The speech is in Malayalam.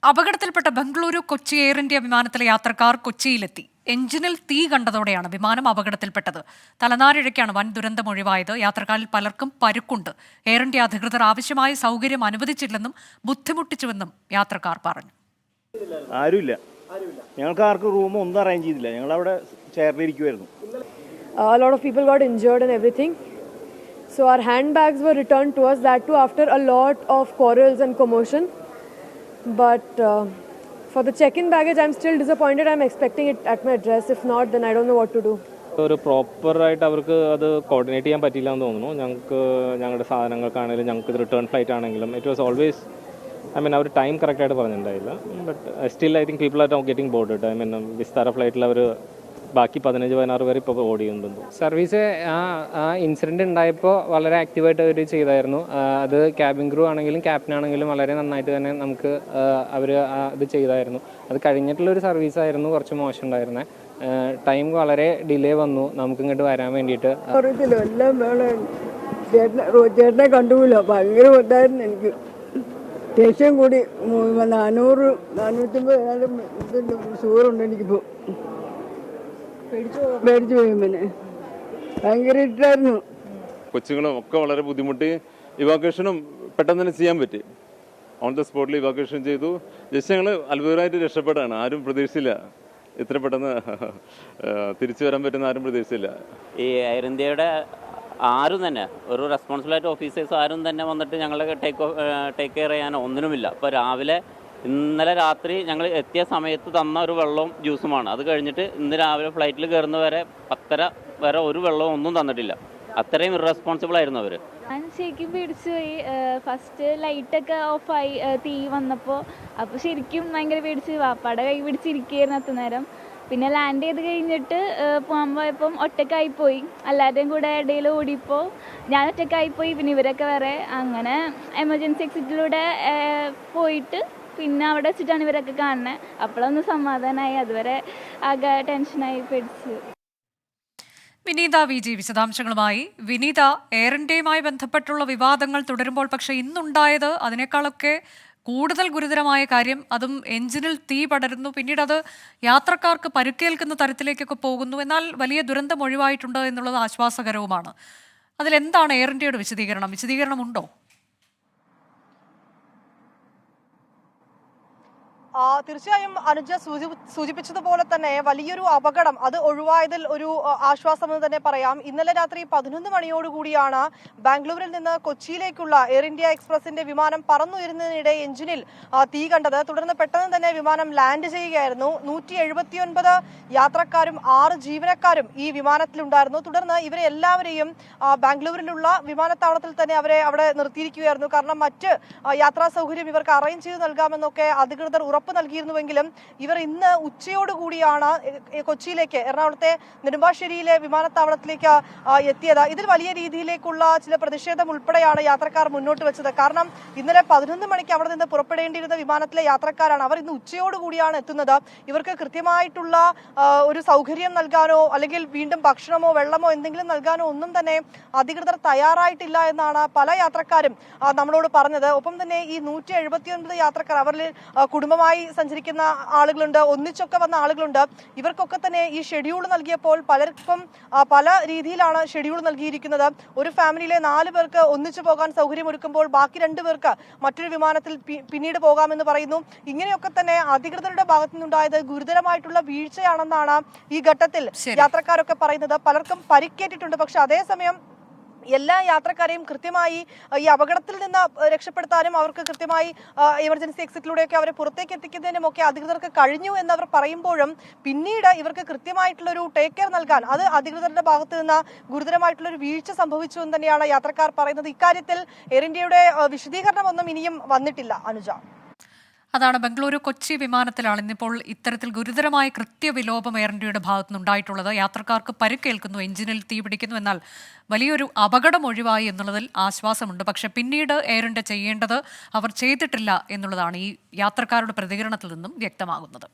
അപകടത്തിൽപ്പെട്ട ബംഗളൂരു കൊച്ചി എയർ ഇന്ത്യ വിമാനത്തിലെ യാത്രക്കാർ കൊച്ചിയിലെത്തി. എഞ്ചിനിൽ തീ കണ്ടതോടെയാണ് വിമാനം അപകടത്തിൽപ്പെട്ടത്. തലനാരിഴയ്ക്കാണ് വൻ ദുരന്തം ഒഴിവായത്. യാത്രക്കാരിൽ പലർക്കും പരുക്കുണ്ട്. എയർ ഇന്ത്യ അധികൃതർ ആവശ്യമായ സൗകര്യം അനുവദിച്ചില്ലെന്നും ബുദ്ധിമുട്ടിച്ചുവെന്നും യാത്രക്കാർ പറഞ്ഞു. ആരുമില്ല, ഞങ്ങൾക്ക് ആർക്കും റൂം ഒന്നും അറേഞ്ച് ചെയ്തില്ല. ഞങ്ങൾ അവിടെ ചെയറിലിരിക്കുമായിരുന്നു. A lot of people got injured and everything. So our handbags were returned to us, that too after a lot of quarrels and commotion. But for the check-in baggage, I'm still disappointed. I'm expecting it at my address. If not, then I don't know what to do. ഒരു പ്രോപ്പറായിട്ട് അവർക്ക് അത് കോർഡിനേറ്റ് ചെയ്യാൻ പറ്റില്ല എന്ന് തോന്നുന്നു. ഞങ്ങളുടെ സാധനങ്ങൾക്കാണെങ്കിലും ഞങ്ങൾക്ക് റിട്ടേൺ ഫ്ലൈറ്റ് ആണെങ്കിലും ഇറ്റ് വാസ് ഓൾവേസ് അവർ ടൈം കറക്റ്റായിട്ട് പറഞ്ഞിട്ടുണ്ടായില്ല. But still I think people are getting bored. Vistara ഫ്ലൈറ്റിൽ അവർ ബാക്കി 15-16 പേര് ഇപ്പോൾ ഓടി ചെയ്യുന്നുണ്ട്. സർവീസ് ആ ഇൻസിഡൻറ്റ് ഉണ്ടായപ്പോൾ വളരെ ആക്റ്റീവായിട്ട് അവർ ചെയ്തായിരുന്നു. അത് ക്യാബിൻ ക്രൂ ആണെങ്കിലും ക്യാപ്റ്റൻ ആണെങ്കിലും വളരെ നന്നായിട്ട് തന്നെ നമുക്ക് അവർ ഇത് ചെയ്തായിരുന്നു. അത് കഴിഞ്ഞിട്ടുള്ളൊരു സർവീസായിരുന്നു കുറച്ച് മോശം ഉണ്ടായിരുന്നത്. ടൈം വളരെ ഡിലേ വന്നു നമുക്ക് ഇങ്ങോട്ട് വരാൻ വേണ്ടിയിട്ട്. എല്ലാം വേണം. ചേട്ടനെ കണ്ടുപോയില്ല, ഭയങ്കര ഉണ്ടായിരുന്നു. എനിക്ക് ദേഷ്യം കൂടി 400-450 ഷുഗറുണ്ട് എനിക്കിപ്പോൾ. പേടിച്ചു പോയി, പിന്നെ ഭയങ്കര ഇട്ടായിരുന്നു. കൊച്ചുങ്ങളും ഒക്കെ വളരെ ബുദ്ധിമുട്ടി. ഇവാക്വേഷനും പെട്ടെന്ന് തന്നെ ചെയ്യാൻ പറ്റി. ഓൺ ദ സ്പോട്ടിൽ ഇവാക്വേഷൻ ചെയ്തു. ജസ്റ്റ് ഞങ്ങൾ അത്ഭുതമായിട്ട് രക്ഷപ്പെടാണ്. ആരും പ്രതീക്ഷിച്ചില്ല ഇത്ര പെട്ടെന്ന് തിരിച്ചു വരാൻ പറ്റുന്ന ആരും പ്രതീക്ഷിച്ചില്ല. ഈ എയർ ഇന്ത്യയുടെ ആരും തന്നെ ഒരു റെസ്പോൺസിബിളായിട്ട് ഓഫീസേഴ്സ് ആരും തന്നെ വന്നിട്ട് ഞങ്ങളെ ടേക്ക് കെയർ ചെയ്യാനോ ഒന്നിനുമില്ല. ഇപ്പോൾ ഇന്നലെ രാത്രി ഞങ്ങൾ എത്തിയ സമയത്ത് തന്ന ഒരു വെള്ളവും ജ്യൂസുമാണ്. അത് കഴിഞ്ഞിട്ട് ഇന്ന് രാവിലെ ഫ്ലൈറ്റിൽ കയറുന്ന വരെ 10:30 വരെ ഒരു വെള്ളവും ഒന്നും തന്നിട്ടില്ല. അത്രയും ഇറസ്പോൺസിബിൾ ആയിരുന്നു അവർ. ഞാൻ ശരിക്കും പേടിച്ചു പോയി. ഫസ്റ്റ് ലൈറ്റൊക്കെ ഓഫായി തീ വന്നപ്പോൾ. അപ്പോൾ ശരിക്കും ഭയങ്കര പേടിച്ച് വാപ്പാടെ കൈ പിടിച്ചിരിക്കുകയായിരുന്നു അത്രനേരം. പിന്നെ ലാൻഡ് ചെയ്ത് കഴിഞ്ഞിട്ട് പോകാൻ പോയപ്പം ഒറ്റക്കായിപ്പോയി. എല്ലാവരുടെയും കൂടെ ഇടയിൽ ഓടിയപ്പോൾ ഞാൻ ഒറ്റക്കായിപ്പോയി. പിന്നെ ഇവരൊക്കെ വേറെ. അങ്ങനെ എമർജൻസി എക്സിറ്റിലൂടെ പോയിട്ട് പിന്നെ അവിടെ വെച്ചിട്ടാണ് ഇവരൊക്കെ കാണുന്നത്. അപ്പോഴൊന്ന് സമാധാനമായി. അതുവരെ ആകെ ടെൻഷനായി പേടിച്ച്. വിനീത VG വിശദാംശങ്ങളുമായി. വിനീത, എയർ ഇന്ത്യയുമായി ബന്ധപ്പെട്ടുള്ള വിവാദങ്ങൾ തുടരുമ്പോൾ പക്ഷേ ഇന്നുണ്ടായത് അതിനേക്കാളൊക്കെ കൂടുതൽ ഗുരുതരമായ കാര്യം. അതും എഞ്ചിനിൽ തീ പടരുന്നു, പിന്നീട് അത് യാത്രക്കാർക്ക് പരുക്കേൽക്കുന്ന തരത്തിലേക്കൊക്കെ പോകുന്നു. എന്നാൽ വലിയ ദുരന്തം ഒഴിവായിട്ടുണ്ട് എന്നുള്ളത് ആശ്വാസകരവുമാണ്. അതിലെന്താണ് എയർ ഇന്ത്യയുടെ വിശദീകരണമുണ്ടോ? തീർച്ചയായും അനുജ സൂചിപ്പിച്ചതുപോലെ തന്നെ വലിയൊരു അപകടം അത് ഒഴിവായതിൽ ഒരു ആശ്വാസമെന്ന് തന്നെ പറയാം. ഇന്നലെ രാത്രി 11 മണിയോടുകൂടിയാണ് ബാംഗ്ലൂരിൽ നിന്ന് കൊച്ചിയിലേക്കുള്ള എയർ ഇന്ത്യ എക്സ്പ്രസിന്റെ വിമാനം പറന്നുയരുന്നതിനിടെ എഞ്ചിനിൽ തീ കണ്ടത്. തുടർന്ന് പെട്ടെന്ന് തന്നെ വിമാനം ലാൻഡ് ചെയ്യുകയായിരുന്നു. 179 യാത്രക്കാരും 6 ജീവനക്കാരും ഈ വിമാനത്തിലുണ്ടായിരുന്നു. തുടർന്ന് ഇവരെ എല്ലാവരെയും ബാംഗ്ലൂരിലുള്ള വിമാനത്താവളത്തിൽ തന്നെ അവരെ അവിടെ നിർത്തിയിരിക്കുകയായിരുന്നു. കാരണം മറ്റ് യാത്രാ സൗകര്യം ഇവർക്ക് അറേഞ്ച് ചെയ്ത് നൽകാമെന്നൊക്കെ അധികൃതർ ഉറപ്പ് നൽകിയിരുന്നുവെങ്കിലും ഇവർ ഇന്ന് ഉച്ചയോടുകൂടിയാണ് കൊച്ചിയിലേക്ക്, എറണാകുളത്തെ നെടുമ്പാശ്ശേരിയിലെ വിമാനത്താവളത്തിലേക്ക് എത്തിയത്. ഇതിൽ വലിയ രീതിയിലേക്കുള്ള ചില പ്രതിഷേധം ഉൾപ്പെടെയാണ് യാത്രക്കാർ മുന്നോട്ട് വെച്ചത്. കാരണം ഇന്നലെ 11 മണിക്ക് അവിടെ നിന്ന് പുറപ്പെടേണ്ടിയിരുന്ന വിമാനത്തിലെ യാത്രക്കാരാണ്. അവർ ഇന്ന് ഉച്ചയോടുകൂടിയാണ് എത്തുന്നത്. ഇവർക്ക് കൃത്യമായിട്ടുള്ള ഒരു സൗകര്യം നൽകാനോ അല്ലെങ്കിൽ വീണ്ടും ഭക്ഷണമോ വെള്ളമോ എന്തെങ്കിലും നൽകാനോ ഒന്നും തന്നെ അധികൃതർ തയ്യാറായിട്ടില്ല എന്നാണ് പല യാത്രക്കാരും നമ്മളോട് പറഞ്ഞത്. ഒപ്പം തന്നെ ഈ 179 യാത്രക്കാർ, അവരിൽ കുടുംബമായി സഞ്ചരിക്കുന്ന ആളുകളുണ്ട്, ഒന്നിച്ചൊക്കെ വന്ന ആളുകളുണ്ട്. ഇവർക്കൊക്കെ തന്നെ ഈ ഷെഡ്യൂൾ നൽകിയപ്പോൾ പലർക്കും പല രീതിയിലാണ് ഷെഡ്യൂൾ നൽകിയിരിക്കുന്നത്. ഒരു ഫാമിലിയിലെ 4 പേർക്ക് ഒന്നിച്ചു പോകാൻ സൗകര്യമൊരുക്കുമ്പോൾ ബാക്കി 2 പേർക്ക് മറ്റൊരു വിമാനത്തിൽ പിന്നീട് പോകാമെന്ന് പറയുന്നു. ഇങ്ങനെയൊക്കെ തന്നെ അധികൃതരുടെ ഭാഗത്തു നിന്നുണ്ടായത് ഗുരുതരമായിട്ടുള്ള വീഴ്ചയാണെന്നാണ് ഈ ഘട്ടത്തിൽ യാത്രക്കാരൊക്കെ പറയുന്നത്. പലർക്കും പരിക്കേറ്റിട്ടുണ്ട്. പക്ഷെ അതേസമയം എല്ലാ യാത്രക്കാരെയും കൃത്യമായി ഈ അപകടത്തിൽ നിന്ന് രക്ഷപ്പെടുത്താനും അവർക്ക് കൃത്യമായി എമർജൻസി എക്സിറ്റിലൂടെയൊക്കെ അവരെ പുറത്തേക്ക് എത്തിക്കുന്നതിനും ഒക്കെ അധികൃതർക്ക് കഴിഞ്ഞു എന്നവർ പറയുമ്പോഴും പിന്നീട് ഇവർക്ക് കൃത്യമായിട്ടുള്ളൊരു ടേക്ക് കെയർ നൽകാൻ അത് അധികൃതരുടെ ഭാഗത്ത് നിന്ന് ഗുരുതരമായിട്ടുള്ളൊരു വീഴ്ച സംഭവിച്ചു എന്ന് തന്നെയാണ് യാത്രക്കാർ പറയുന്നത്. ഇക്കാര്യത്തിൽ എയർ ഇന്ത്യയുടെ വിശദീകരണമൊന്നും ഇനിയും വന്നിട്ടില്ല അനുജ. അതാണ് ബംഗളൂരു കൊച്ചി വിമാനത്തിലാണ് ഇന്നിപ്പോൾ ഇത്തരത്തിൽ ഗുരുതരമായ കൃത്യവിലോപം എയർ ഇന്ത്യയുടെ ഭാഗത്തുനിന്നുണ്ടായിട്ടുള്ളത്. യാത്രക്കാർക്ക് പരുക്കേൽക്കുന്നു, എഞ്ചിനിൽ തീപിടിക്കുന്നു. എന്നാൽ വലിയൊരു അപകടം ഒഴിവായി എന്നുള്ളതിൽ ആശ്വാസമുണ്ട്. പക്ഷെ പിന്നീട് എയർ ഇന്ത്യ ചെയ്യേണ്ടത് അവർ ചെയ്തിട്ടില്ല എന്നുള്ളതാണ് ഈ യാത്രക്കാരുടെ പ്രതികരണത്തിൽ നിന്നും വ്യക്തമാകുന്നത്.